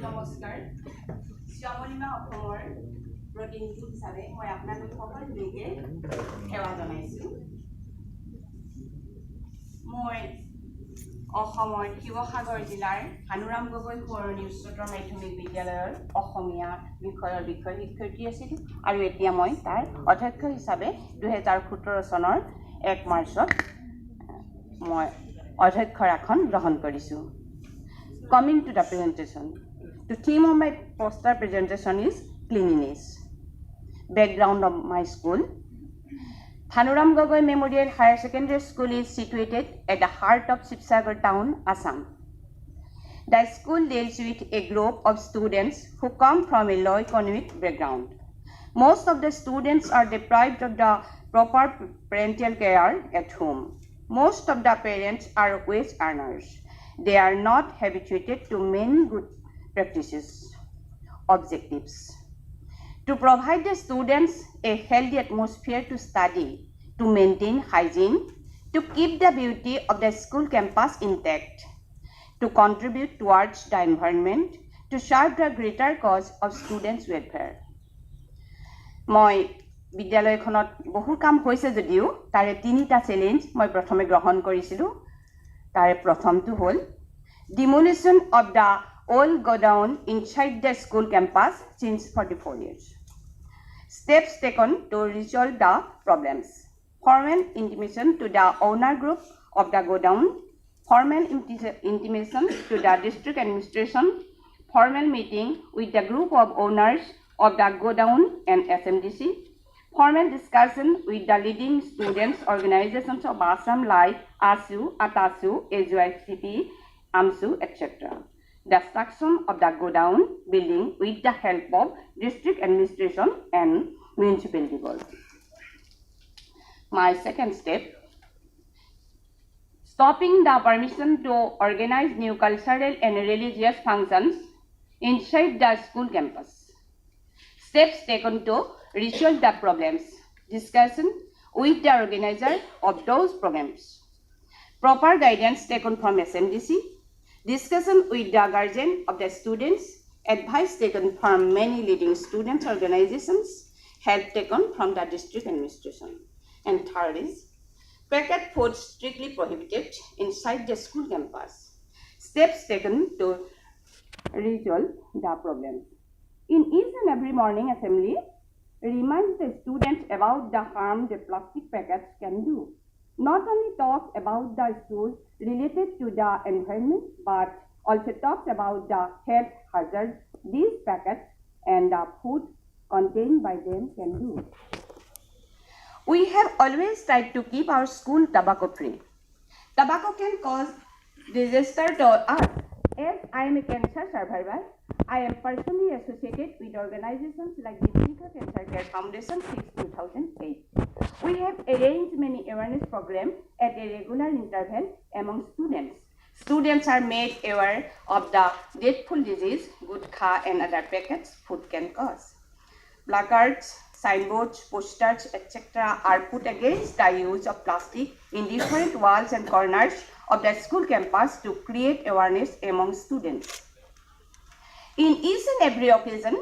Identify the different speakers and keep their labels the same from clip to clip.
Speaker 1: নমস্কাৰ শ্যামলিমা অসমৰ প্ৰতিনিধি হিচাপে মই আপোনালোক সকলোলৈকে সেৱা জনাইছোঁ মই অসমৰ শিৱসাগৰ জিলাৰ ভানুৰাম গগৈ সোঁৱৰণী উচ্চতৰ মাধ্যমিক বিদ্যালয়ৰ অসমীয়া বিষয়ৰ শিক্ষয়িত্ৰী আছিলোঁ আৰু এতিয়া মই তাৰ অধ্যক্ষ হিচাপে 2017 চনৰ 1 মাৰ্চত মই অধ্যক্ষৰ আসন গ্ৰহণ কৰিছোঁ Coming to the presentation, the theme of my poster presentation is cleanliness. Background of my school. Bhanuram Gogoi Memorial Higher Secondary School is situated at the heart of Shivsagar town, Assam. The school deals with a group of students who come from a low economic background. Most of the students are deprived of the proper parental care at home. Most of the parents are wage earners. They are not habituated to many good practices, objectives. To provide the students a healthy atmosphere to study, to maintain hygiene, to keep the beauty of the school campus intact, to contribute towards the environment, to serve the greater cause of students' welfare. মই বিদ্যালয়খনত বহু কাম হৈছে যদিও তাৰে তিনিটা challenge মই প্ৰথমে গ্ৰহণ কৰিছিলোঁ তাৰে প্ৰথমটো হ'ল demolition of the old godown inside the school campus since 44 years. Steps taken to resolve the problems. Formal intimation to the owner group of the godown, formal intimation to the district administration, formal meeting with the group of owners of the godown and SMDC, formal discussion with the leading students organizations of Assam like ASU, ATASU, ASUICP, AMSU, etc. The destruction of the godown building with the help of district administration and municipality board. My second step, stopping the permission to organize new cultural and religious functions inside the school campus. Steps taken to resolve the problems. Discussion with the organizer of those programs. Proper guidance taken from SMDC. Discussion with the guardian of the students. Advice taken from many leading students' organizations. Help taken from the district administration. And third is, packet food strictly prohibited inside the school campus. Steps taken to resolve the problems. In each and every morning assembly, remind the students about the harm the plastic packets can do. Not only talk about the issues related to the environment, but also talks about the health hazards these packets and the food contained by them can do. We have always tried to keep our school tobacco free. Tobacco can cause disaster to us. As I am a cancer survivor, I am personally associated with organizations like the Africa Cancer Care Foundation since 2008. We have arranged many awareness programs at a regular interval among students. Students are made aware of the deathful disease gutkha and other packets food can cause. Placards, signboards, posters, etc. are put against the use of plastic in different walls and corners of the school campus to create awareness among students. In each and every occasion,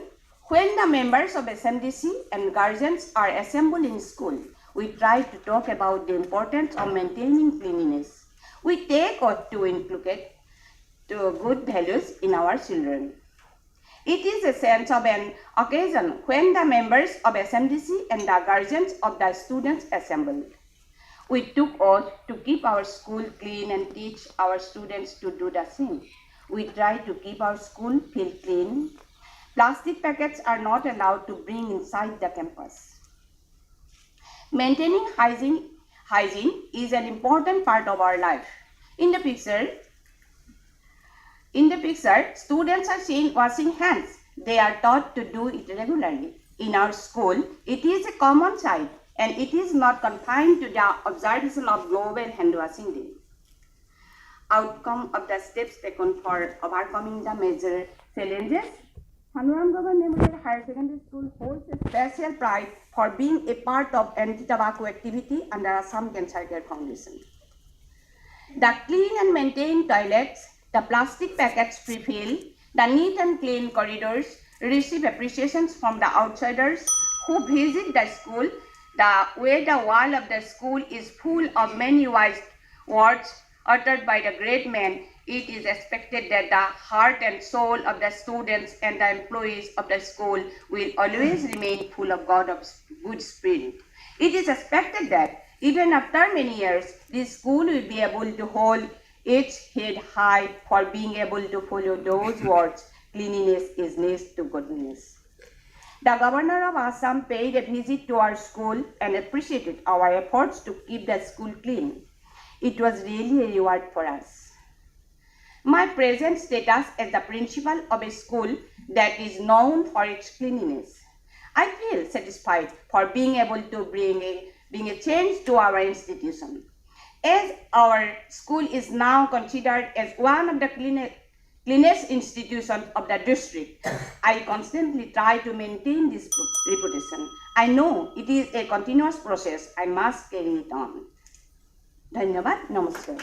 Speaker 1: when the members of SMDC and guardians are assembled in school, we try to talk about the importance of maintaining cleanliness. We take oath to inculcate good values in our children. It is a sense of an occasion when the members of SMDC and the guardians of the students assembled. We took oath to keep our school clean and teach our students to do the same. We try to keep our school feel clean. Plastic packets are not allowed to bring inside the campus. Maintaining hygiene is an important part of our life. In the picture, students are seen washing hands. They are taught to do it regularly. In our school, it is a common sight and it is not confined to the observation of Global Hand Washing Day. Outcome of the steps taken for overcoming the major challenges Hanuram Gagan Memorial Higher Secondary School holds a special pride for being a part of anti-tobacco activity under Assam Cancer Care Foundation. The clean and maintained toilets, the plastic packets refill, the neat and clean corridors receive appreciations from the outsiders who visit the school. The way the wall of the school is full of many wise words uttered by the great man, it is expected that the heart and soul of the students and the employees of the school will always remain full of God's good spirit. It is expected that even after many years, this school will be able to hold its head high for being able to follow those words, cleanliness is next to godliness. The Governor of Assam paid a visit to our school and appreciated our efforts to keep the school clean. It was really a reward for us. My present status as the principal of a school that is known for its cleanliness, I feel satisfied for being able to bring a change to our institution. As our school is now considered as one of the cleanest institutions of the district, I constantly try to maintain this reputation. I know it is a continuous process. I must carry it on. Dhanyabad, namaskar.